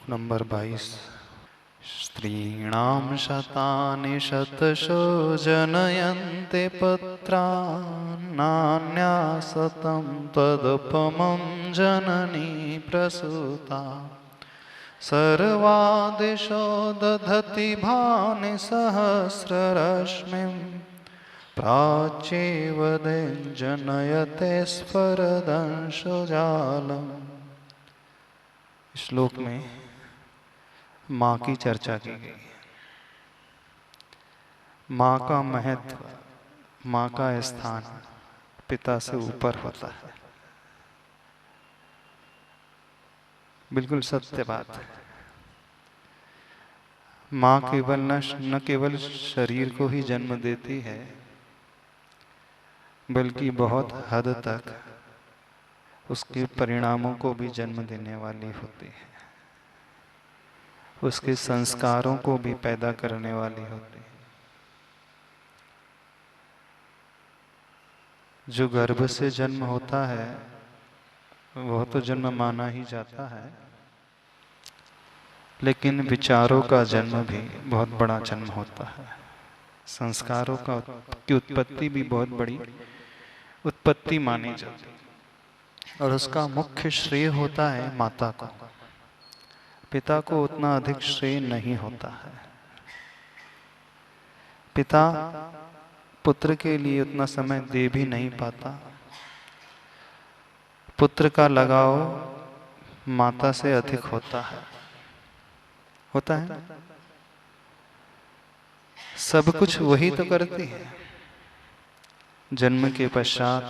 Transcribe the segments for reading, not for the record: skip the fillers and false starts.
Number 22। स्त्रीणां शतानि शतशो जनयन्ते पुत्रान् नान्यासतं तदुपमं जननी प्रसूता सर्वादिशो दधति भानि सहस्ररश्मिं प्राच्येव जनयते स्फरदंशुजालम्। श्लोक में माँ की चर्चा की गई। माँ का महत्व, माँ का स्थान पिता से ऊपर होता है। बिल्कुल सत्य बात है। माँ केवल न केवल शरीर को ही जन्म देती है, बल्कि बहुत हद तक उसके परिणामों को भी जन्म देने वाली होती है, उसके संस्कारों को भी पैदा करने वाली होती है। जो गर्भ से जन्म होता है वह तो जन्म माना ही जाता है, लेकिन विचारों का जन्म भी बहुत बड़ा जन्म होता है। संस्कारों की उत्पत्ति भी बहुत बड़ी उत्पत्ति मानी जाती है, और उसका मुख्य श्रेय होता है माता को। पिता को उतना अधिक श्रेय नहीं होता है। पिता पुत्र के लिए उतना समय दे भी नहीं पाता। पुत्र का लगाव माता से अधिक होता है सब कुछ वही तो करती है। जन्म के पश्चात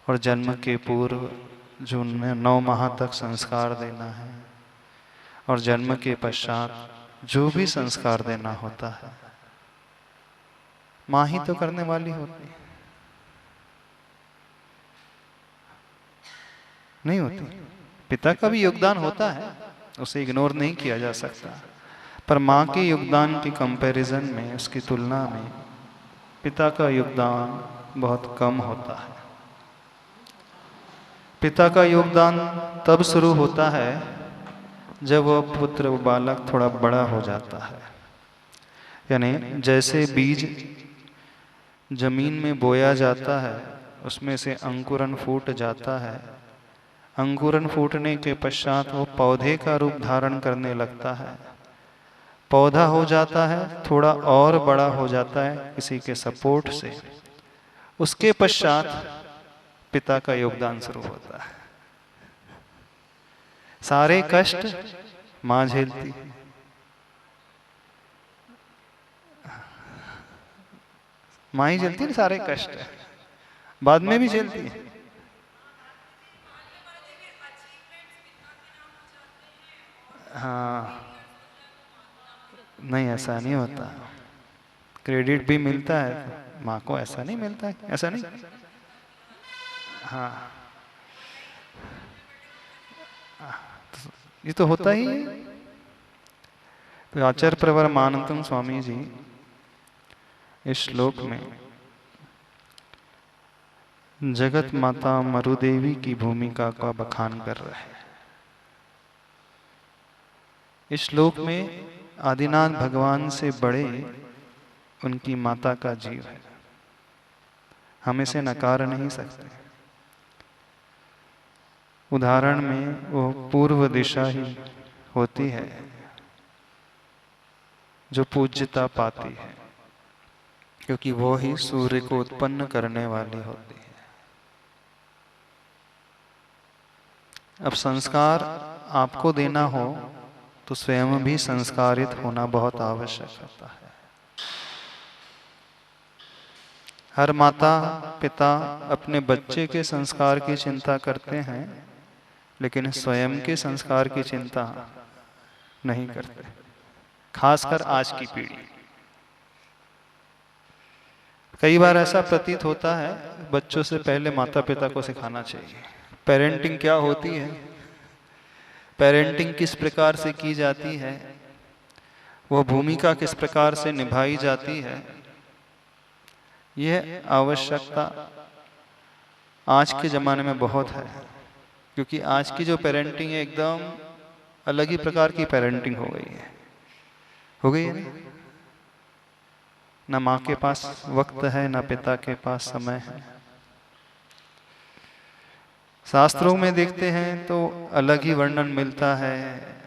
और जन्म के पूर्व जो 9 माह तक संस्कार देना है, और जन्म के पश्चात जो भी संस्कार देना होता है, माँ ही तो करने वाली होती है। नहीं होती। पिता का भी योगदान होता है, उसे इग्नोर नहीं किया जा सकता, पर माँ के योगदान की कंपैरिजन में, उसकी तुलना में पिता का योगदान बहुत कम होता है। पिता का योगदान तब शुरू होता है जब वह पुत्र, वो बालक थोड़ा बड़ा हो जाता है। यानी जैसे बीज जमीन में बोया जाता है, उसमें से अंकुरन फूट जाता है। अंकुरन फूटने के पश्चात वो पौधे का रूप धारण करने लगता है। पौधा हो जाता है, थोड़ा और बड़ा हो जाता है किसी के सपोर्ट से। उसके पश्चात पिता का योगदान शुरू होता है। सारे कष्ट मां झेलती है। मां ही झेलती है सारे कष्ट, बाद में भी झेलती है। हाँ, नहीं ऐसा नहीं होता। क्रेडिट भी मिलता है तो माँ को ऐसा नहीं मिलता है, ऐसा नहीं। हाँ, ये तो होता ही है। तो आचार्य प्रवर मानंतम स्वामी जी इस श्लोक में जगत माता मरुदेवी की भूमिका का बखान कर रहे हैं। इस श्लोक में आदिनाथ भगवान से बड़े उनकी माता का जीव है, हम इसे नकार नहीं सकते। उदाहरण में वो पूर्व दिशा ही होती है जो पूज्यता पाती है, क्योंकि वो ही सूर्य को उत्पन्न करने वाली होती है। अब संस्कार आपको देना हो तो स्वयं भी संस्कारित होना बहुत आवश्यक होता है। हर माता पिता अपने बच्चे के संस्कार की चिंता करते हैं, लेकिन स्वयं के संस्कार की चिंता नहीं करते, खासकर आज की पीढ़ी। कई बार ऐसा प्रतीत होता है बच्चों से पहले माता पिता को सिखाना चाहिए पेरेंटिंग क्या होती है, पेरेंटिंग किस प्रकार से की जाती है, वह भूमिका किस प्रकार से निभाई जाती है। यह आवश्यकता आज के ज़माने में बहुत है, क्योंकि आज की जो पेरेंटिंग है एकदम अलग ही प्रकार की पेरेंटिंग हो गई है, हो गई है ना माँ के पास वक्त है, ना पिता के पास समय है। शास्त्रों में देखते हैं तो अलग ही वर्णन मिलता है,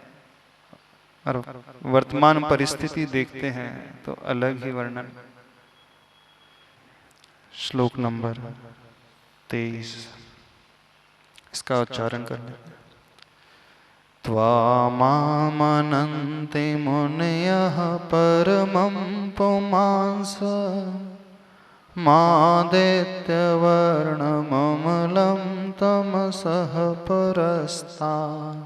और वर्तमान परिस्थिति देखते हैं तो अलग ही वर्णन। श्लोक नंबर 23, इसका उच्चारण कर लें। त्वामामनन्ते मुनयः परमं पुमांस मादित्यवर्णममलं तमसः परस्तात्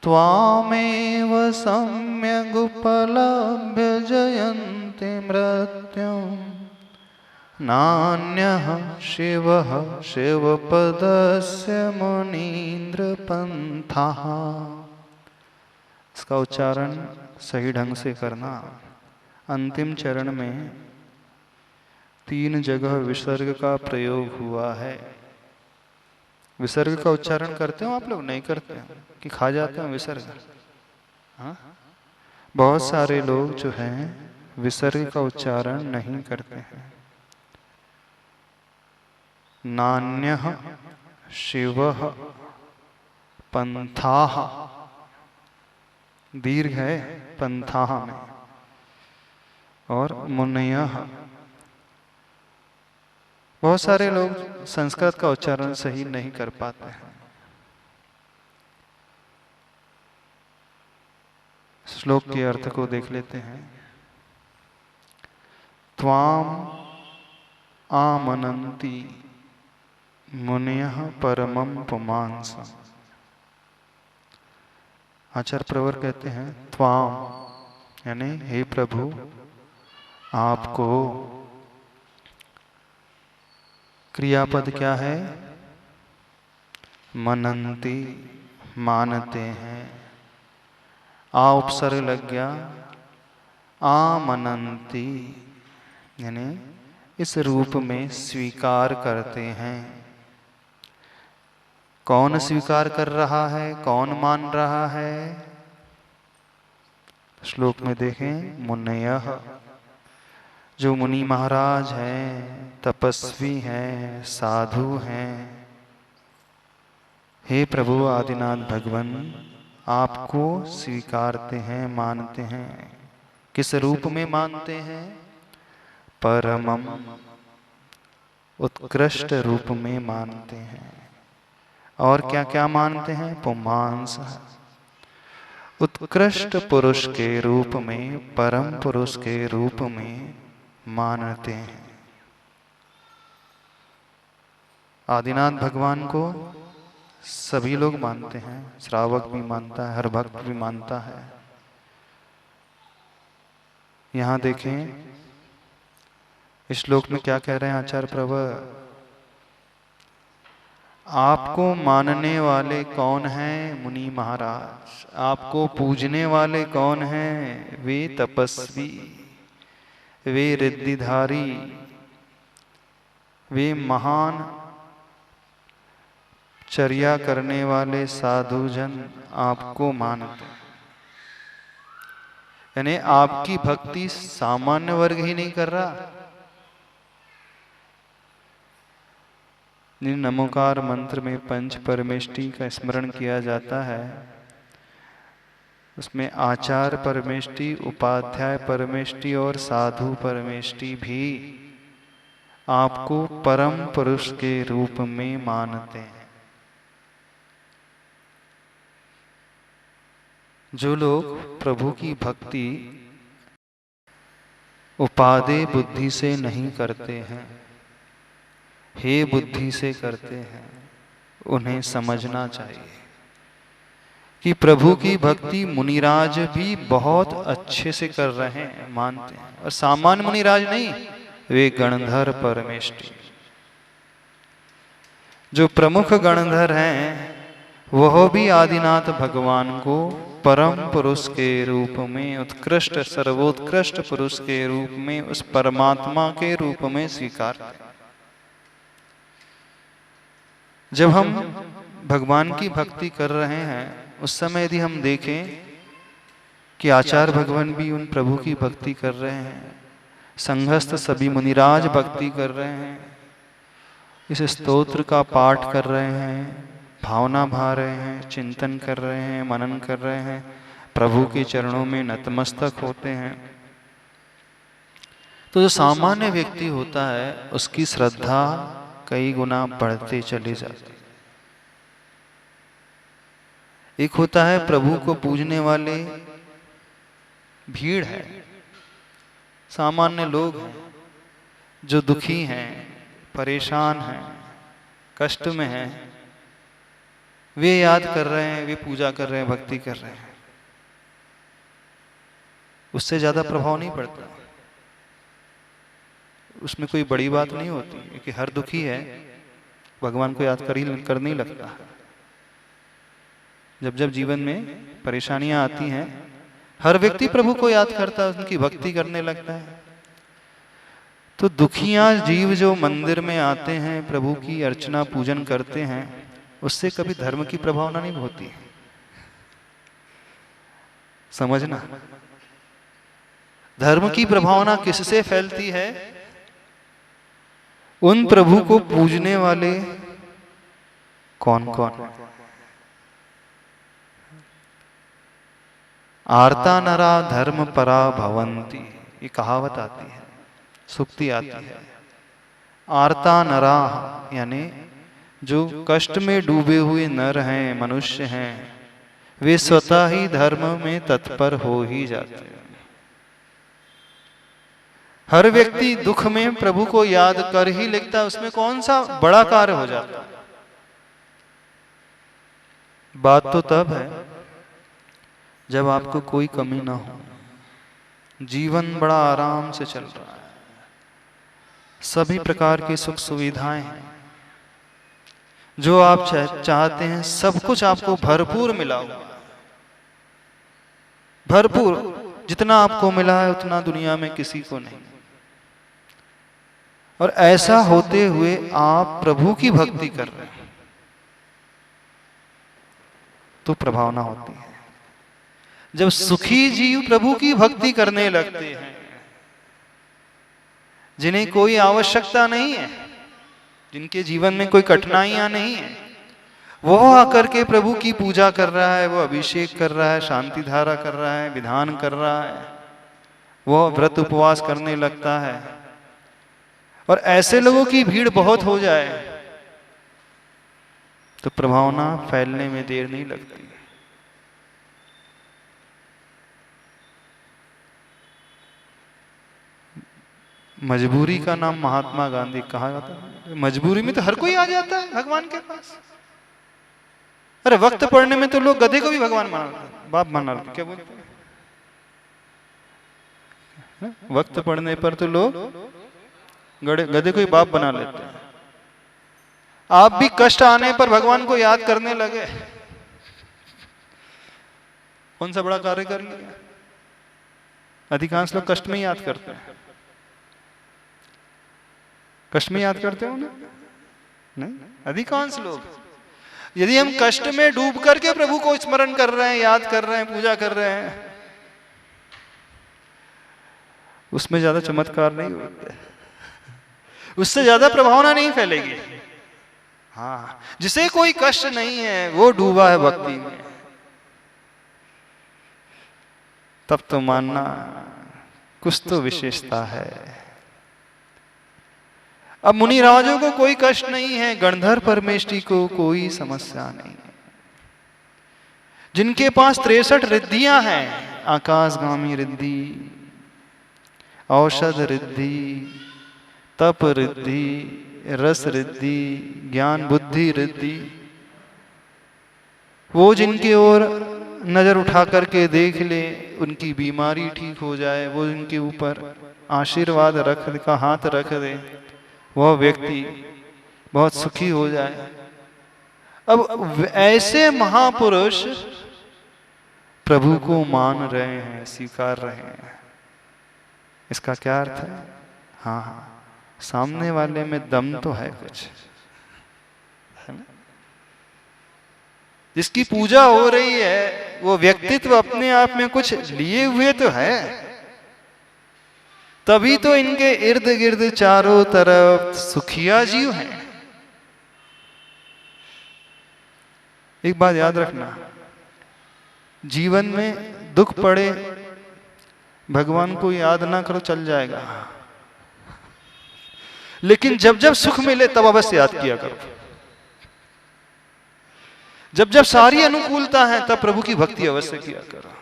त्वामेव सम्यगुपलभ्य जयन्ति मृत्युं नान्यः शिवः शिवपदस्य मुनीन्द्रपन्थः। इसका उच्चारण सही ढंग से करना। अंतिम चरण में 3 जगह विसर्ग का प्रयोग हुआ है। विसर्ग का उच्चारण करते हो आप लोग? नहीं करते हो कि खा जाते हो विसर्ग? हाँ, बहुत सारे लोग जो हैं विसर्ग का उच्चारण नहीं करते हैं। नान्यः शिवः पंथाः, दीर्घ है पंथाः में, और मुनयः। बहुत सारे लोग संस्कृत का उच्चारण सही नहीं कर पाते हैं। श्लोक के अर्थ को देख लेते हैं। त्वाम आमनन्ति मुनयः परमं पुमांस। आचार्य प्रवर कहते हैं त्वाम यानी हे प्रभु, आपको। क्रियापद क्या है? मनन्ति, मानते हैं। आ उपसर्ग लग गया, आमनन्ति यानी इस रूप में स्वीकार करते हैं। कौन स्वीकार कर रहा है, कौन मान रहा है? श्लोक में देखें, मुनयः, जो मुनि महाराज हैं, तपस्वी हैं, साधु हैं। हे प्रभु आदिनाथ भगवान, आपको स्वीकारते हैं, मानते हैं। किस रूप में मानते हैं? परमम, उत्कृष्ट रूप में मानते हैं। और क्या क्या मानते हैं? पुमांस, उत्कृष्ट पुरुष के रूप में, परम पुरुष के रूप में मानते हैं। आदिनाथ भगवान को सभी लोग मानते हैं, श्रावक भी मानता है, हर भक्त भी मानता है। यहां देखें इस श्लोक में क्या कह रहे हैं आचार्य प्रभु? आपको मानने वाले कौन हैं? मुनि महाराज। आपको पूजने वाले कौन हैं? वे तपस्वी, वे रिद्धिधारी, वे महान चर्या करने वाले साधुजन आपको मानते हैं। यानी आपकी भक्ति सामान्य वर्ग ही नहीं कर रहा। नमोकार मंत्र में पंच परमेष्टि का स्मरण किया जाता है। उसमें आचार्य परमेष्टि, उपाध्याय परमेष्टि और साधु परमेष्टि भी आपको परम पुरुष के रूप में मानते हैं। जो लोग प्रभु की भक्ति उपादेय बुद्धि से नहीं करते हैं, हे बुद्धि से करते हैं, उन्हें समझना चाहिए कि प्रभु की भक्ति मुनिराज भी बहुत अच्छे से कर रहे हैं, मानते हैं। और सामान्य मुनिराज नहीं, वे गणधर परमेष्टि, जो प्रमुख गणधर हैं, वह भी आदिनाथ भगवान को परम पुरुष के रूप में, उत्कृष्ट सर्वोत्कृष्ट पुरुष के रूप में, उस परमात्मा के रूप में स्वीकार करते हैं। जब हम भगवान की भक्ति कर रहे हैं उस समय यदि हम देखें कि आचार्य भगवान भी उन प्रभु की भक्ति कर रहे हैं, संघस्थ सभी मुनिराज भक्ति कर रहे हैं, इस स्तोत्र का पाठ कर रहे हैं, भावना भा रहे हैं, चिंतन कर रहे हैं, मनन कर रहे हैं, प्रभु के चरणों में नतमस्तक होते हैं, तो जो सामान्य व्यक्ति होता है उसकी श्रद्धा कई गुना बढ़ते चले जाती। एक होता है प्रभु को पूजने वाले भीड़ है, सामान्य लोग हैं जो दुखी हैं, परेशान हैं, कष्ट में हैं, वे याद कर रहे हैं, वे पूजा कर रहे हैं, भक्ति कर रहे हैं, उससे ज्यादा प्रभाव नहीं पड़ता, उसमें कोई बड़ी बात नहीं होती, क्योंकि हर दुखी है भगवान को याद कर नहीं लगता। जब जब जीवन में परेशानियां आती हैं हर व्यक्ति प्रभु को याद करता है, उनकी भक्ति करने लगता है। तो दुखियां जीव जो मंदिर में आते हैं, प्रभु की अर्चना पूजन करते हैं, उससे कभी धर्म की प्रभावना नहीं होती, समझना। धर्म की प्रभावना किससे फैलती है? उन प्रभु को पूजने वाले कौन कौन? आर्ता नरा धर्म परा भवंती, ये कहावत आती है, सुक्ति आती है। आर्ता नरा यानी जो कष्ट में डूबे हुए नर हैं, मनुष्य हैं, वे स्वतः ही धर्म में तत्पर हो ही जाते हैं। हर व्यक्ति दुख में प्रभु को याद कर ही लेता है, उसमें कौन सा बड़ा कार्य हो जाता है। बात तो तब है जब आपको कोई कमी ना हो, जीवन बड़ा आराम से चल रहा है, सभी प्रकार की सुख सुविधाएं हैं, जो आप चाहते हैं सब कुछ आपको भरपूर मिला हुआ, भरपूर, जितना आपको मिला है उतना दुनिया में किसी को नहीं। और ऐसा होते हुए आप प्रभु की भक्ति कर रहे हैं तो प्रभावना होती है। जब सुखी जीव प्रभु की भक्ति करने लगते हैं, जिन्हें कोई आवश्यकता नहीं है, जिनके जीवन में कोई कठिनाइयां नहीं है, वो आकर के प्रभु की पूजा कर रहा है, वो अभिषेक कर रहा है, शांति धारा कर रहा है, विधान कर रहा है, वो व्रत उपवास करने लगता है, और ऐसे लोगों की भीड़ बहुत हो जाए तो प्रभावना फैलने में देर नहीं लगती। मजबूरी का नाम महात्मा गांधी कहा जाता है। मजबूरी में तो हर कोई आ जाता है भगवान के पास। अरे वक्त पड़ने में तो लोग गधे को भी भगवान माना, बाप माना, क्या बोलते हैं? वक्त पड़ने पर तो लोग गधे को ही बाप बना लेते हैं। आप भी कष्ट आने पर भगवान को याद करने लगे, कौन सा बड़ा कार्य कर लिया? अधिकांश लोग कष्ट में ही याद करते हैं। कष्ट में याद करते हो ना? नहीं, अधिकांश लोग। यदि हम कष्ट में डूब करके प्रभु को स्मरण कर रहे हैं, याद कर रहे हैं, पूजा कर रहे हैं, उसमें ज्यादा चमत्कार नहीं होते, उससे ज्यादा प्रभावना नहीं फैलेगी। हाँ, जिसे कोई कष्ट नहीं है वो डूबा है भक्ति में, तब तो मानना कुछ तो विशेषता है। अब मुनि राजों को कोई कष्ट नहीं है, गणधर परमेष्ठी को कोई समस्या नहीं है, जिनके पास 63 रिद्धियां हैं, आकाशगामी रिद्धि, औषध रिद्धि, तप रिद्धि, रस रिद्धि, ज्ञान बुद्धि रिद्धि, वो जिनके ओर नजर उठा करके देख ले, उनकी बीमारी ठीक हो जाए, वो उनके ऊपर आशीर्वाद रख का हाथ रख दे, वह व्यक्ति बहुत सुखी हो जाए। अब ऐसे महापुरुष प्रभु को मान रहे हैं, स्वीकार रहे हैं, इसका क्या अर्थ है? हाँ हाँ, सामने वाले में दम तो है कुछ, है ना? जिसकी पूजा हो रही है वो व्यक्तित्व अपने आप में कुछ लिए हुए तो है, तभी तो इनके इर्द गिर्द चारों तरफ सुखिया जीव हैं। एक बात याद रखना, जीवन में दुख पड़े भगवान को याद ना करो चल जाएगा, लेकिन जब जब सुख मिले तब अवश्य याद किया करो। जब जब सारी अनुकूलता है तब प्रभु की भक्ति अवश्य किया करो,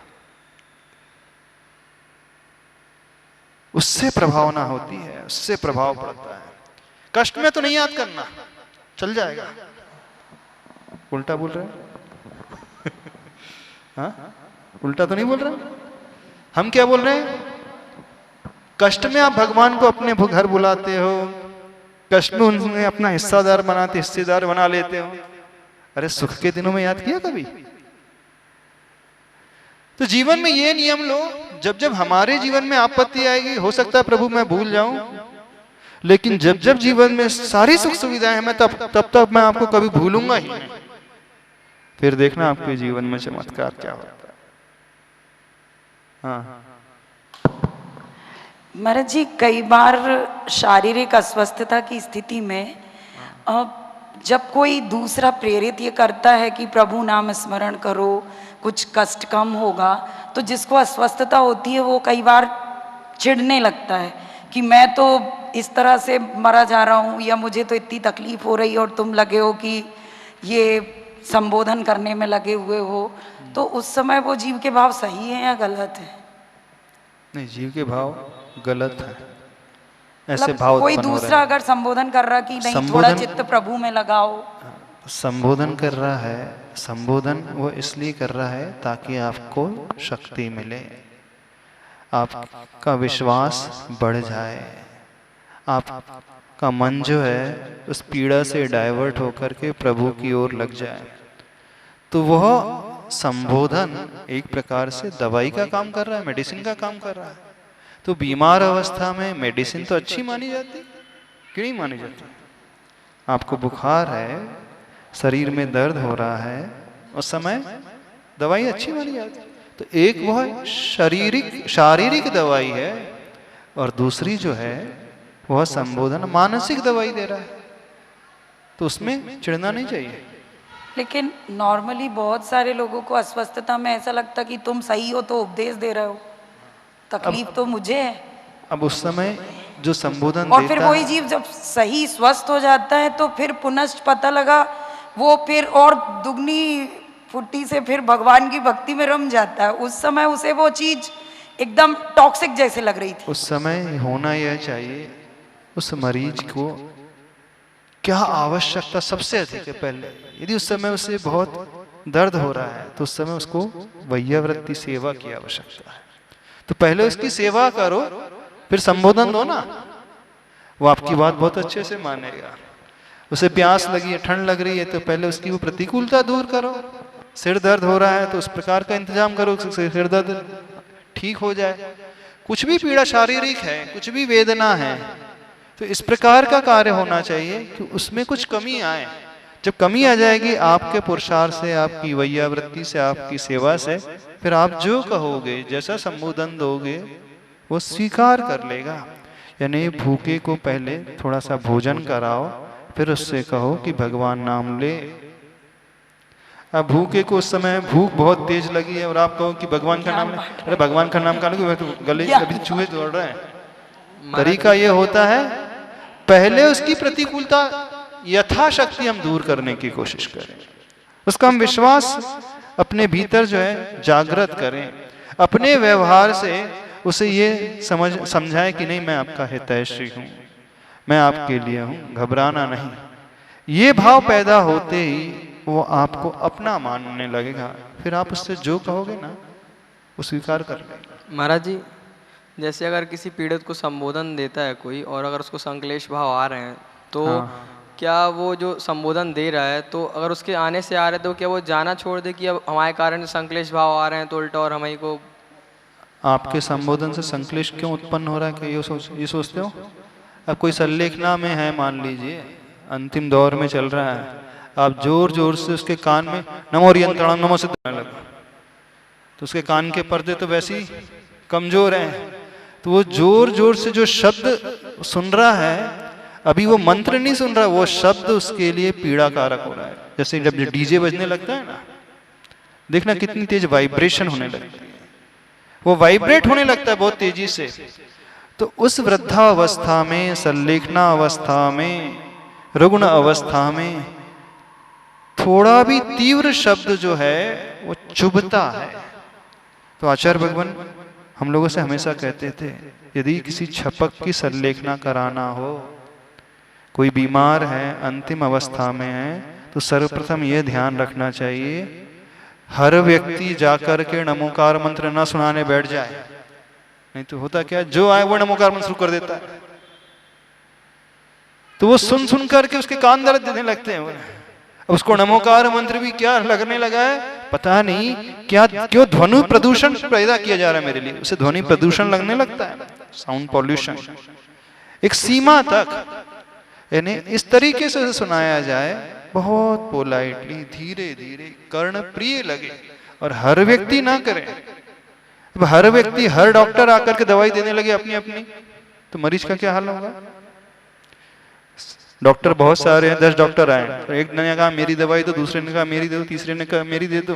उससे प्रभावना होती है, उससे प्रभाव पड़ता है। कष्ट में तो नहीं याद करना, चल जाएगा। उल्टा बोल रहे हैं? हाँ, उल्टा तो नहीं बोल रहे। हम क्या बोल रहे हैं? कष्ट में आप भगवान को अपने घर बुलाते हो, कष्ट में उन्हें अपना हिस्सेदार बना लेते हो। अरे सुख के दिनों में याद किया कभी? तो जीवन में ये नियम लो, जब जब हमारे जीवन में आपत्ति आएगी, हो सकता है प्रभु मैं भूल जाऊं, लेकिन जब जब जीवन में सारी सुख सुविधाएं हैं, मैं तब मैं आपको कभी भूलूंगा ही नहीं। फिर देखना आपके जीवन में चमत्कार क्या होता है। हाँ महाराज जी, कई बार शारीरिक अस्वस्थता की स्थिति में जब कोई दूसरा प्रेरित ये करता है कि प्रभु नाम स्मरण करो, कुछ कष्ट कम होगा, तो जिसको अस्वस्थता होती है वो कई बार चिढ़ने लगता है कि मैं तो इस तरह से मरा जा रहा हूँ, या मुझे तो इतनी तकलीफ हो रही है और तुम लगे हो कि ये संबोधन करने में लगे हुए हो। तो उस समय वो जीव के भाव सही है या गलत है? नहीं, जीव के भाव गलत है। ऐसे मतलब भाव कोई दूसरा अगर संबोधन कर रहा कि नहीं थोड़ा चित्त प्रभु में लगाओ, संबोधन कर रहा है, संबोधन वो इसलिए कर रहा है ताकि आपको शक्ति मिले, आपका विश्वास बढ़ जाए, आपका मन जो है उस पीड़ा से डाइवर्ट होकर के प्रभु की ओर लग जाए। तो वह संबोधन एक प्रकार से दवाई का काम कर रहा है, मेडिसिन का काम कर रहा है। तो बीमार अवस्था में मेडिसिन तो अच्छी मानी जाती, क्यों नहीं मानी जाती? आपको बुखार है, शरीर में दर्द हो रहा है, उस समय दवाई अच्छी मानी जाती। तो एक वह शारीरिक दवाई है, और दूसरी जो है वह संबोधन मानसिक दवाई दे रहा है। तो उसमें चिढ़ना नहीं चाहिए। लेकिन नॉर्मली बहुत सारे लोगों को अस्वस्थता में ऐसा लगता कि तुम सही हो तो उपदेश दे रहे हो, तकलीफ तो मुझे है। अब उस समय जो संबोधन और फिर वही जीव जब सही स्वस्थ हो जाता है तो फिर पुनश्च पता लगा वो फिर और दुगनी फुट्टी से फिर भगवान की भक्ति में रम जाता है। उस समय उसे वो चीज एकदम टॉक्सिक जैसे लग रही थी। उस समय होना यह चाहिए, उस मरीज को क्या आवश्यकता सबसे अधिक है। पहले यदि उस समय उसे बहुत दर्द हो रहा है तो उस समय उसको वैयावृत्ति सेवा की आवश्यकता है। तो पहले उसकी सेवा करो, फिर संबोधन दो ना, वो आपकी बात बहुत अच्छे से मानेगा। उसे प्यास लगी है, ठंड लग रही है, तो पहले उसकी वो प्रतिकूलता दूर करो। सिर दर्द हो रहा है तो उस प्रकार का इंतजाम करो सिर दर्द ठीक हो जाए। कुछ भी पीड़ा शारीरिक है, कुछ भी वेदना है, तो इस प्रकार का कार्य होना चाहिए कि उसमें कुछ कमी आए। जब कमी आ जाएगी आपके पुरुषार्थ से, आपकी वैयावृत्ति से, आपकी सेवा से, फिर आप जो कहोगे, जैसा संबोधन दोगे, वो स्वीकार कर लेगा। यानी भूखे को पहले थोड़ा सा भोजन कराओ, फिर उससे कहो कि भगवान नाम ले। अब भूखे को उस समय भूख बहुत तेज लगी है और आप कहो कि भगवान का नाम ले, अरे भगवान का नाम का तो गले अभी चूहे दौड़ रहे हैं। तरीका ये होता है, पहले उसकी प्रतिकूलता यथाशक्ति हम दूर करने की कोशिश करें, उसका हम विश्वास अपने भीतर जो है जागृत करें, अपने व्यवहार से उसे ये समझाएं कि नहीं, मैं आपका हितैषी हूँ, मैं आपके लिए हूँ, घबराना नहीं। ये भाव पैदा होते ही वो आपको अपना मानने लगेगा, फिर आप उससे जो कहोगे ना वो स्वीकार कर लेगा। महाराज जी, जैसे अगर किसी पीड़ित को संबोधन देता है कोई, और अगर उसको संक्लेश भाव आ रहे हैं, तो क्या वो जो संबोधन दे रहा है, तो अगर उसके आने से आ रहे तो क्या वो जाना छोड़ दे कि अब हमारे कारण संक्लेश भाव आ रहे हैं तो उल्टा और हमें को? आपके संबोधन से संक्लेश क्यों उत्पन्न हो रहा है, क्या ये सोचते हो? अब कोई संलेखना में है, मान लीजिए अंतिम दौर में चल रहा है, आप जोर जोर से उसके कान में नमो रियंत्रणम नमो सिद्धाय लगा, तो उसके कान के पर्दे तो वैसे ही कमजोर हैं, तो वो जोर जोर से जो शब्द सुन रहा है, अभी वो मंत्र नहीं सुन रहा, वो शब्द उसके लिए पीड़ा कारक हो रहा है। जैसे जब डीजे बजने लगता है ना, देखना कितनी तेज वाइब्रेशन होने लगती है, वो वाइब्रेट होने लगता है बहुत तेजी से। तो उस वृद्धावस्था में, संलेखना अवस्था में, रुग्ण अवस्था में थोड़ा भी तीव्र शब्द जो है वो चुभता है। तो आचार्य भगवान हम लोगों से हमेशा कहते थे, यदि किसी छपक की संलेखना कराना हो, कोई बीमार है, अंतिम अवस्था में है, तो सर्वप्रथम यह ध्यान रखना चाहिए, हर व्यक्ति जाकर के नमोकार मंत्र ना सुनाने बैठ जाए। नहीं तो होता क्या, जो आए वो नमोकार मंत्र शुरू कर देता है, तो वो सुन सुन करके उसके कान दर्द देने लगते हैं। अब उसको नमोकार मंत्र भी क्या लगने लगा है पता नहीं, क्या क्यों ध्वनि प्रदूषण पैदा किया जा रहा है मेरे लिए, उसे ध्वनि प्रदूषण लगने लगता है, साउंड पॉल्यूशन। एक सीमा तक यानी इस तरीके से सुनाया जाए, बहुत पोलाइटली, धीरे धीरे, कर्ण प्रिय लगे, और हर व्यक्ति ना करे। अब हर व्यक्ति, हर डॉक्टर आकर के दवाई देने लगे अपनी अपनी, तो मरीज का क्या हाल होगा। डॉक्टर बहुत सारे हैं, 10 डॉक्टर आए, तो एक ने कहा मेरी दवाई दो, दूसरे ने कहा मेरी दे दो, तीसरे ने कहा मेरी दे दो,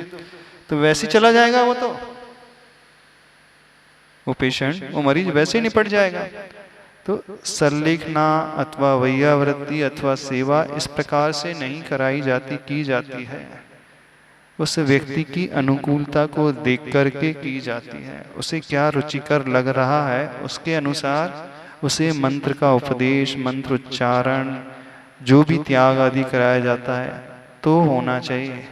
तो वैसे ही चला जाएगा वो पेशेंट, वो मरीज वैसे ही निपट जाएगा। तो संलेखना अथवा वैयावृत्ति अथवा सेवा इस प्रकार से नहीं कराई जाती, की जाती है, उस व्यक्ति की अनुकूलता को देख करके की जाती है। उसे क्या रुचिकर लग रहा है, उसके अनुसार उसे मंत्र का उपदेश, मंत्र उच्चारण, जो भी त्याग आदि कराया जाता है तो होना चाहिए,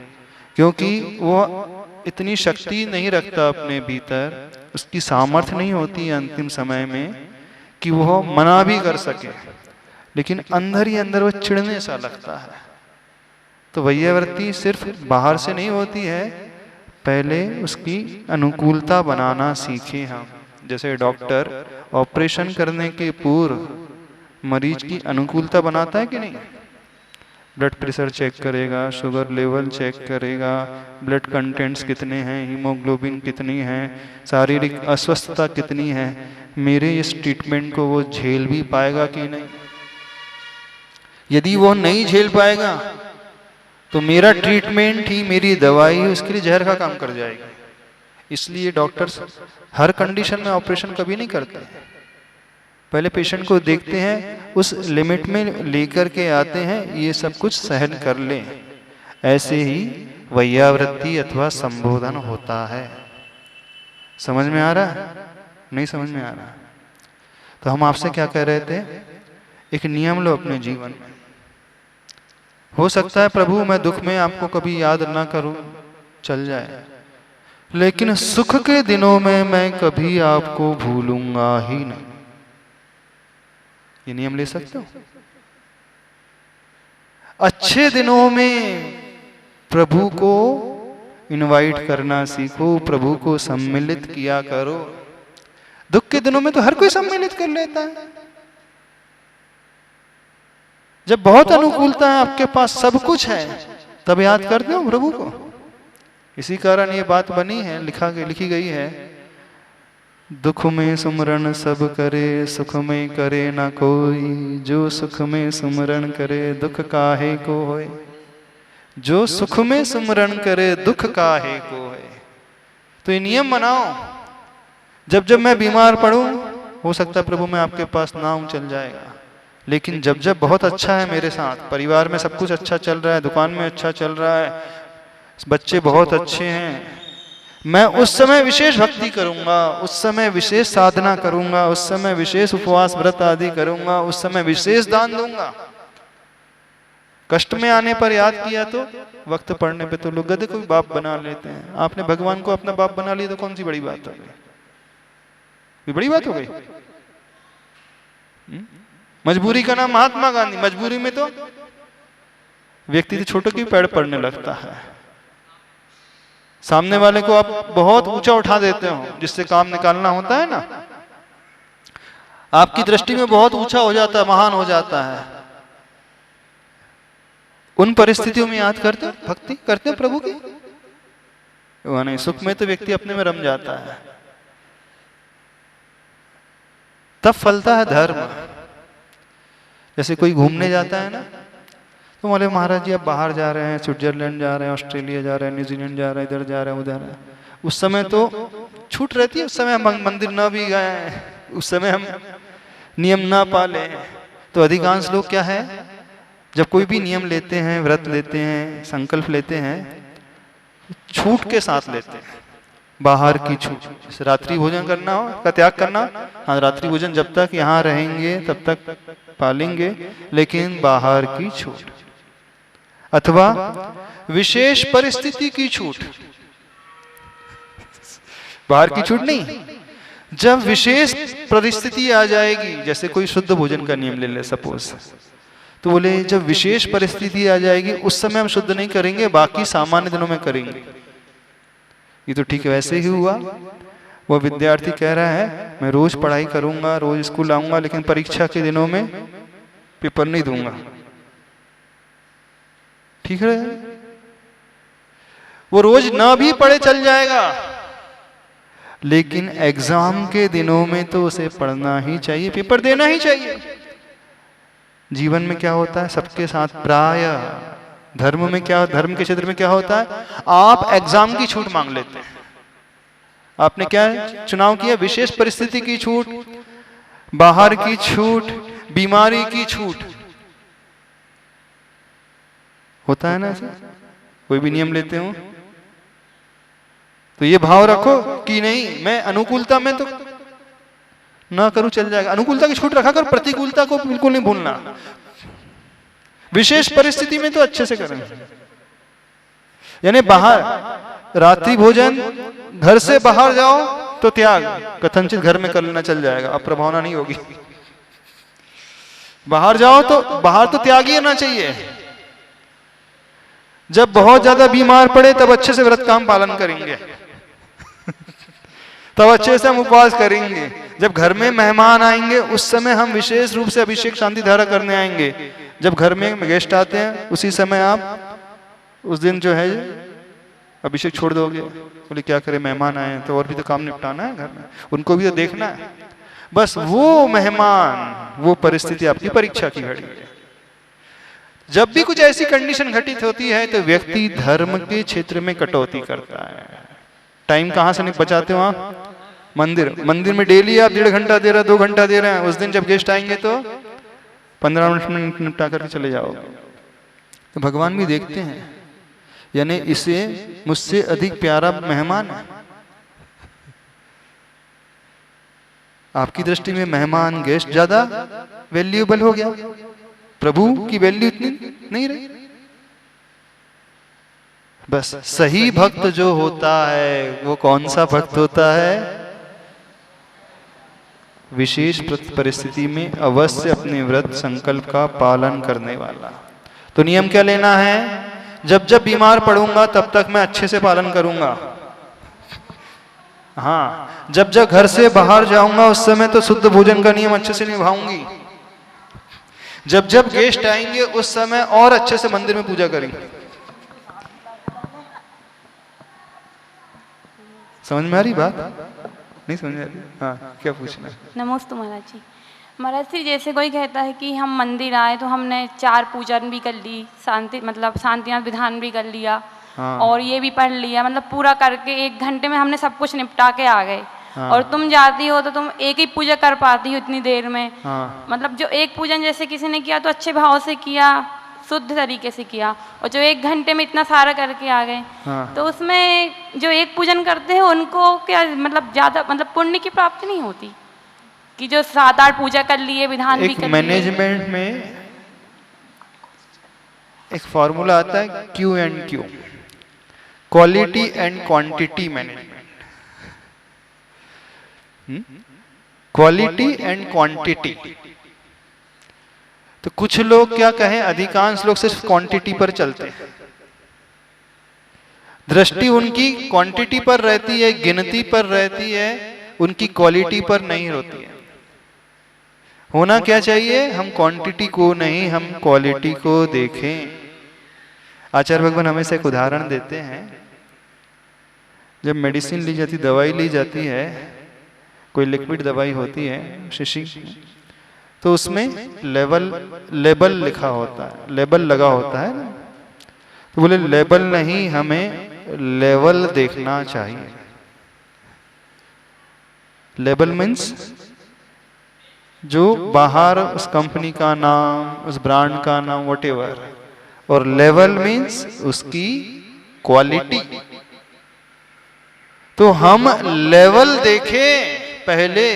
क्योंकि वो इतनी शक्ति नहीं रखता अपने भीतर, उसकी सामर्थ्य नहीं होती है अंतिम समय में कि वो मना भी कर सके, लेकिन अंदर ही अंदर वो चिढ़ने सा लगता है। तो वैयावृत्ति सिर्फ बाहर से नहीं होती है, पहले उसकी अनुकूलता बनाना सीखे हम। जैसे डॉक्टर ऑपरेशन करने के पूर्व मरीज की अनुकूलता बनाता है कि नहीं, ब्लड प्रेशर चेक करेगा, शुगर लेवल चेक करेगा, ब्लड कंटेंट्स कितने हैं, हीमोग्लोबिन कितनी है, शारीरिक अस्वस्थता कितनी है, मेरे इस ट्रीटमेंट को वो झेल भी पाएगा कि नहीं। यदि वो नहीं झेल पाएगा तो मेरा ट्रीटमेंट ही, मेरी दवाई उसके लिए जहर का काम कर जाएगी। इसलिए डॉक्टर्स हर कंडीशन में ऑपरेशन कभी नहीं करते, पहले पेशेंट को देखते हैं, उस लिमिट में लेकर के आते हैं, ये सब कुछ सहन कर लें। ऐसे ही वैयावृत्ति अथवा संबोधन होता है। समझ में आ रहा है? नहीं समझ में आ रहा? तो हम आपसे क्या कह रहे थे, एक नियम लो अपने जीवन में। हो सकता है प्रभु मैं दुख में आपको कभी याद ना करूं, चल जाए, लेकिन सुख के दिनों में मैं कभी आपको भूलूंगा ही नहीं। ये नियम ले सकते हो। अच्छे दिनों में प्रभु को इनवाइट करना सीखो, प्रभु को सम्मिलित किया करो। दुख के दिनों में तो हर कोई सम्मिलित कर लेता है। जब बहुत अनुकूलता है, आपके पास सब कुछ है, तब याद करते हो प्रभु को। इसी कारण ये बात बनी है, लिखी गई है, दुख में सुमरन सब करे, सुख में करे ना कोई, जो सुख में सुमरन करे दुख काहे को होए। जो सुख में सुमरन करे दुख काहे को होए। तो ये नियम बनाओ, जब जब मैं बीमार पड़ूं, हो सकता है प्रभु मैं आपके पास ना आऊं, चल जाएगा, लेकिन जब जब बहुत अच्छा है मेरे साथ, परिवार में सब कुछ अच्छा चल रहा है, दुकान में अच्छा चल रहा है, बच्चे बहुत अच्छे हैं, मैं उस समय विशेष भक्ति करूंगा, उस समय विशेष साधना करूंगा, उस समय विशेष उपवास व्रत आदि करूंगा, उस समय विशेष दान दूंगा। कष्ट में आने पर याद किया तो वक्त पड़ने पे तो लोग गधे को भी बाप बना लेते हैं। आपने भगवान को अपना बाप बना लिया तो कौन सी बड़ी बात हो गई? कोई बड़ी बात हो गई? मजबूरी का नाम महात्मा गांधी। मजबूरी में तो व्यक्ति तो छोटों की पैर पड़ने लगता है। सामने वाले को आप बहुत ऊंचा उठा देते हो, जिससे काम निकालना होता है ना, आपकी दृष्टि में बहुत ऊंचा हो जाता है, महान हो जाता है। उन परिस्थितियों में याद करते हो, भक्ति करते हो प्रभु की, वो नहीं, सुख में तो व्यक्ति अपने में रम जाता है, तब फलता है धर्म। जैसे कोई घूमने जाता है ना, तो बोले महाराज जी आप बाहर जा रहे हैं, स्विट्जरलैंड जा रहे हैं, ऑस्ट्रेलिया जा रहे हैं, न्यूजीलैंड जा रहे हैं, इधर जा रहे हैं, उधर है, उस समय तो छूट रहती है, उस समय हम मंदिर ना भी गए, उस समय हम नियम ना पाले। तो अधिकांश लोग क्या है, जब कोई भी नियम लेते हैं, व्रत लेते हैं, संकल्प लेते हैं, छूट के साथ लेते हैं, बाहर की छूट। जैसे रात्रि भोजन करना हो का त्याग करना, हाँ रात्रि भोजन जब तक यहाँ रहेंगे तब तक पालेंगे, लेकिन बाहर की छूट, अथवा विशेष परिस्थिति की छूट। बाहर की छूट नहीं, जब विशेष परिस्थिति आ जाएगी, जैसे कोई शुद्ध भोजन का नियम ले ले सपोज, तो बोले जब विशेष परिस्थिति आ जाएगी उस समय हम शुद्ध नहीं करेंगे, बाकी सामान्य दिनों में करेंगे। ये तो ठीक है, वैसे ही हुआ। वो विद्यार्थी कह रहा है मैं रोज पढ़ाई करूंगा, रोज स्कूल आऊंगा, लेकिन परीक्षा के दिनों में पेपर नहीं दूंगा। ठीक है, वो रोज ना भी पढ़े चल जाएगा, लेकिन एग्जाम के दिनों में तो उसे पढ़ना ही चाहिए, पेपर देना ही चाहिए। जीवन में क्या होता है सबके साथ, प्राय धर्म में क्या, धर्म के क्षेत्र में क्या होता है, आप एग्जाम की छूट मांग लेते हैं। आपने क्या चुनाव किया, विशेष परिस्थिति की छूट, बाहर की छूट, बीमारी की छूट, होता है ना ऐसा, कोई भी नियम लेते हो तो ये भाव रखो कि नहीं मैं अनुकूलता में तो ना करूं चल जाएगा, अनुकूलता की छूट रखा कर, प्रतिकूलता को बिल्कुल नहीं भूलना। विशेष परिस्थिति में तो अच्छे से करें, यानी बाहर रात्रि भोजन, घर से बाहर जाओ तो त्याग, कथनचित घर में कर लेना चल जाएगा, अब प्रभावना नहीं होगी। बाहर जाओ तो बाहर तो त्याग ही होना चाहिए। जब बहुत ज्यादा बीमार पड़े तब अच्छे से व्रत काम पालन करेंगे, तब अच्छे से हम उपवास करेंगे। जब घर में मेहमान आएंगे उस समय हम विशेष रूप से अभिषेक शांति धारा करने आएंगे। जब घर में गेस्ट आते हैं उसी समय आप उस दिन जो है अभिषेक छोड़ दोगे, बोले क्या करें मेहमान आए हैं तो और भी तो काम निपटाना है घर में, उनको भी तो देखना है। बस वो मेहमान, वो परिस्थिति आपकी परीक्षा की घड़ी है। जब भी कुछ ऐसी कंडीशन घटित होती है तो व्यक्ति धर्म के क्षेत्र में कटौती करता है। टाइम कहां से बचाते हो आप, मंदिर में डेली आप 1.5 घंटा दे रहे हैं, 2 घंटा दे रहे हैं, उस दिन जब गेस्ट आएंगे तो 15 मिनट में निपटा करके चले जाओगे। तो भगवान भी देखते हैं, यानी इसे मुझसे अधिक प्यारा मेहमान है। आपकी दृष्टि में मेहमान, गेस्ट ज्यादा वैल्यूएबल हो गया, प्रभु की वैल्यू इतनी नहीं रही। बस सही भक्त जो होता है वो कौन सा भक्त होता है, विशेष परिस्थिति में अवश्य अपने व्रत संकल्प का पालन करने वाला। तो नियम क्या लेना है, जब जब बीमार पड़ूंगा तब तक मैं अच्छे से पालन करूंगा। हाँ, जब जब घर से बाहर जाऊंगा उस समय तो शुद्ध भोजन का नियम अच्छे से निभाऊंगी। जब जब गेस्ट आएंगे उस समय और अच्छे से मंदिर में पूजा करेंगे। समझ में आ रही बात, नहीं समझ में आ रही? हाँ, क्या पूछना? नमस्ते महाराज जी। महाराज जी जैसे कोई कहता है कि हम मंदिर आए तो हमने 4 पूजन भी कर ली, शांति मतलब शांतिनाथ विधान भी कर लिया, हाँ। और ये भी पढ़ लिया, मतलब पूरा करके 1 घंटे में हमने सब कुछ निपटा के आ गए, हाँ। और तुम जाती हो तो तुम एक ही पूजा कर पाती हो इतनी देर में, हाँ। मतलब जो एक पूजन जैसे किसी ने किया तो अच्छे भाव से किया, शुद्ध तरीके से किया, और जो 1 घंटे में इतना सारा करके आ गए, हाँ। तो उसमें जो एक पूजन करते हैं उनको क्या मतलब ज्यादा मतलब पुण्य की प्राप्ति नहीं होती कि जो 7-8 पूजा कर लिए, विधान भी कर लिए? मैनेजमेंट में एक फॉर्मूला आता है Q&Q, quality and quantity management. Quality and quantity. तो कुछ लोग क्या कहें, अधिकांश लोग सिर्फ क्वांटिटी पर चलते हैं, दृष्टि उनकी क्वांटिटी पर रहती है, गिनती पर रहती है, उनकी क्वालिटी पर नहीं होती है। होना क्या चाहिए, हम क्वांटिटी को नहीं हम क्वालिटी को देखें। आचार्य भगवान हमेशा एक उदाहरण देते हैं, जब मेडिसिन ली जाती, दवाई ली जाती है, कोई लिक्विड दवाई होती है शीशी, तो उसमें लेबल लिखा होता है, लेबल लगा होता है ना। तो बोले लेबल नहीं, हमें लेवल देखना चाहिए। लेबल मीन्स जो बाहर उस कंपनी का नाम, उस ब्रांड का नाम, व्हाटएवर, और लेवल मीन्स उसकी क्वालिटी। तो हम लेवल देखें पहले,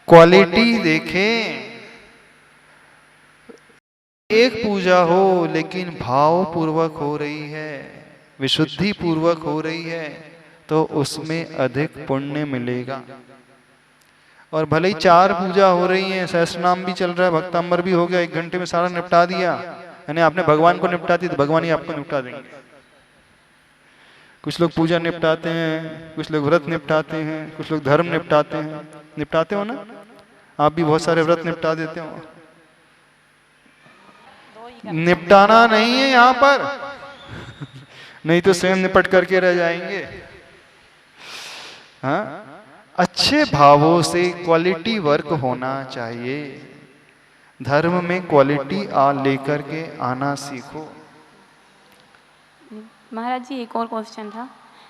क्वालिटी देखें। एक पूजा हो लेकिन भाव पूर्वक हो रही है, विशुद्धि पूर्वक हो रही है, तो उसमें अधिक पुण्य मिलेगा। और भले ही 4 पूजा हो रही है, सहस्रनाम भी चल रहा है, भक्तांबर भी हो गया, 1 घंटे में सारा निपटा दिया, यानी आपने भगवान को निपटा दी तो भगवान ही आपको निपटा देंगे। कुछ लोग पूजा निपटाते हैं, कुछ लोग व्रत निपटाते हैं, कुछ लोग धर्म निपटाते हैं। निपटाते हो ना आप भी, बहुत सारे व्रत निपटा देते हो। निपटाना नहीं है यहाँ पर नहीं तो स्वयं निपट करके रह जाएंगे। हाँ, अच्छे भावों से क्वालिटी वर्क होना चाहिए। धर्म में क्वालिटी लेकर के आना सीखो। महाराज जी एक और क्वेश्चन था,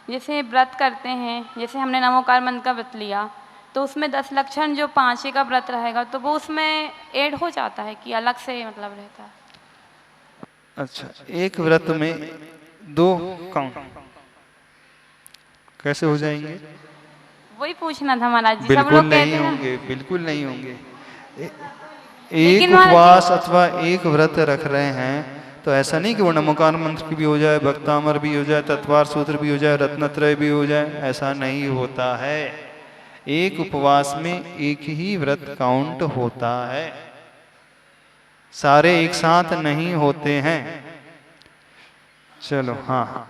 जैसे व्रत करते हैं, जैसे हमने नमोकार मंत्र का व्रत लिया, तो उसमें 10 लक्षण जो 5 का व्रत रहेगा, तो वो उसमें ऐड हो जाता है कि अलग से मतलब रहता है? अच्छा, एक व्रत में 2 काउंट कैसे हो जाएंगे? वही पूछना था महाराज जी। सब बिल्कुल लोग नहीं कहते हैं होंगे, बिल्कुल नहीं होंगे। लेकिन एक महाराज उपवास अथवा एक व्रत रख रहे हैं तो ऐसा नहीं कि वो नमोकार मंत्र भी हो जाए, भक्तामर भी हो जाए, तत्वार सूत्र भी हो जाए, रत्नत्रय भी हो जाए, ऐसा नहीं होता है। एक उपवास में एक ही व्रत काउंट होता है, सारे एक साथ नहीं होते हैं। चलो हाँ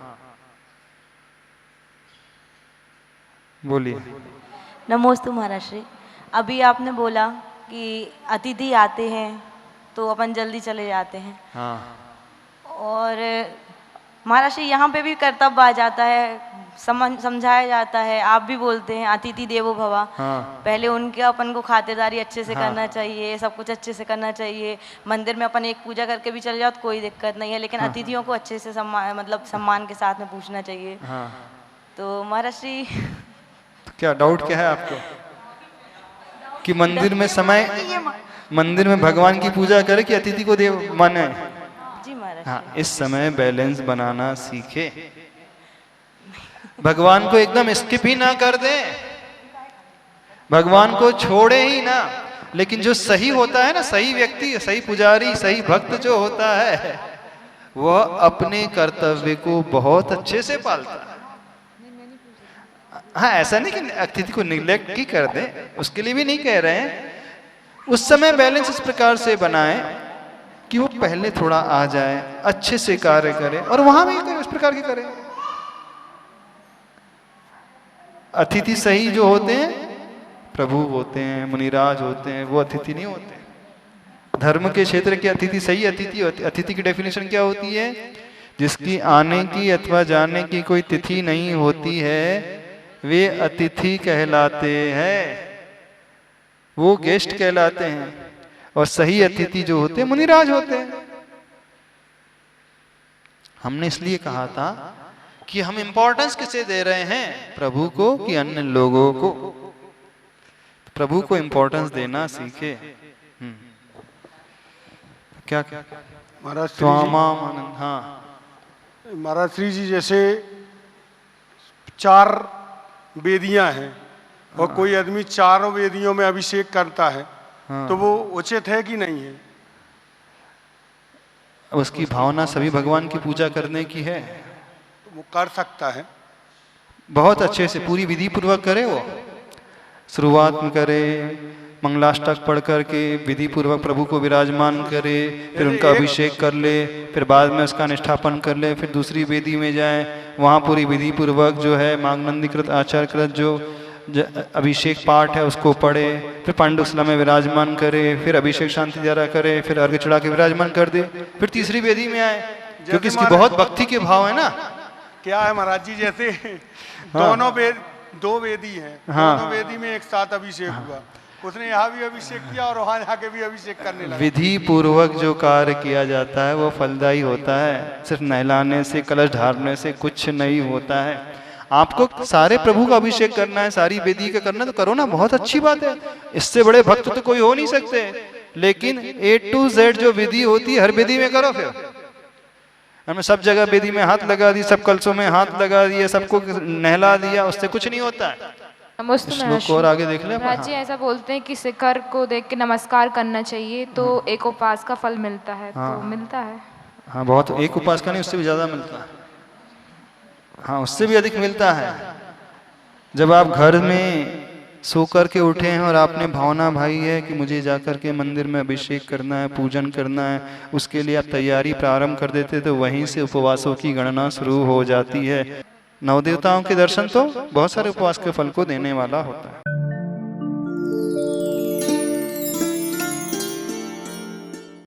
बोलिए। नमोस्तु महाराज श्री। अभी आपने बोला कि अतिथि आते हैं तो अपन जल्दी चले जाते हैं, हाँ, और महाराज श्री यहाँ पे भी कर्तव्य आ जाता है, समझाया जाता है, आप भी बोलते हैं अतिथि देवो भव। हाँ, पहले उनके अपन को खातिरदारी अच्छे से करना चाहिए, सब कुछ अच्छे से करना चाहिए। मंदिर में अपन एक पूजा करके भी चले जाओ तो कोई दिक्कत नहीं है, लेकिन अतिथियों को अच्छे से सम्मान के साथ में पूछना चाहिए। हाँ। तो महाराज श्री क्या डाउट क्या है आपको कि मंदिर में समय, मंदिर में भगवान की पूजा करे कि अतिथि को देव माने? जी महाराज। हाँ, इस समय बैलेंस बनाना सीखे। भगवान को एकदम स्किप ही ना कर दे, भगवान को छोड़े ही ना, लेकिन जो सही होता है ना, सही व्यक्ति, सही पुजारी, सही भक्त जो होता है, वह अपने कर्तव्य को बहुत अच्छे से पालता है। हाँ, ऐसा नहीं कि अतिथि को निग्लेक्ट ही कर दे, उसके लिए भी नहीं कह रहे हैं। उस समय बैलेंस इस प्रकार से बनाए कि वो पहले थोड़ा आ जाए, अच्छे से कार्य करे, और वहां भी इस प्रकार के करे। अतिथि सही जो होते हैं प्रभु होते हैं, मुनिराज होते हैं, वो अतिथि नहीं होते। धर्म के क्षेत्र के अतिथि सही अतिथि होते। अतिथि की डेफिनेशन क्या होती है? जिसकी आने की अथवा जाने की कोई तिथि नहीं होती है, वे अतिथि कहलाते हैं, वो गेस्ट कहलाते हैं। और सही अतिथि जो होते हैं मुनिराज होते हैं। हमने इसलिए कहा था कि हम इंपॉर्टेंस किसे दे रहे हैं, प्रभु को कि अन्य लोगों को? प्रभु को इंपॉर्टेंस देना सीखे। क्या क्या महाराज श्री स्वामानंद। हाँ महाराज श्री जी, जैसे 4 वेदियां हैं और कोई आदमी 4 वेदियों में अभिषेक करता है, तो वो उचित है कि नहीं है? उसकी भावना सभी भगवान की पूजा करने की है, तो वो कर सकता है। बहुत अच्छे से पूरी विधि पूर्वक करे। वो शुरुआत में करे, मंगलाष्टक पढ़ करके विधि पूर्वक प्रभु को विराजमान करे, फिर उनका अभिषेक कर ले, फिर बाद में उसका निष्ठापन कर ले, फिर दूसरी वेदी में जाए, वहाँ पूरी विधि पूर्वक जो है मागनंदीकृत आचार्यकृत जो अभिषेक पाठ है उसको पढ़े, फिर पांडुसला में विराजमान करे, फिर अभिषेक शांति द्वारा करे, फिर अर्घ्य चढ़ा के विराजमान कर दे, फिर तीसरी वेदी में आए, क्योंकि इसकी बहुत भक्ति के भाव है ना। क्या है महाराज जी, जैसे दोनों दो वेदी हैं, दोनों वेदी में एक साथ अभिषेक हुआ, उसने यहाँ भी अभिषेक किया और वहां जाके भी अभिषेक करने लगा। विधि पूर्वक जो कार्य किया जाता है वो फलदायी होता है, सिर्फ नहलाने से कलश ढारने से कुछ नहीं होता है। आपको सारे प्रभु का अभिषेक करना है, सारी वेदी का करना है तो करो ना, बहुत अच्छी बात है, इससे बड़े भक्त तो कोई हो नहीं सकते। लेकिन A to Z जो विधि होती है हर विधि में करो। फिर हमने सब जगह वेदी में हाथ लगा दी, सब कलशों में हाथ लगा दिए, सबको नहला दिया, उससे कुछ नहीं होता है। श्लोक को और आगे देख ले। महाराज जी ऐसा बोलते हैं कि शिखर को देख के नमस्कार करना चाहिए तो एक उपास का फल मिलता है, तो मिलता है। हाँ बहुत, एक उपास का नहीं, उससे भी ज्यादा मिलता है। हाँ उससे भी अधिक मिलता है। जब आप घर में सो कर के उठे हैं और आपने भावना भाई है कि मुझे जाकर के मंदिर में अभिषेक करना है, पूजन करना है, उसके लिए आप तैयारी प्रारंभ कर देते तो वहीं से उपवासों की गणना शुरू हो जाती है। नवदेवताओं के दर्शन तो बहुत सारे उपवास के फल को देने वाला होता है।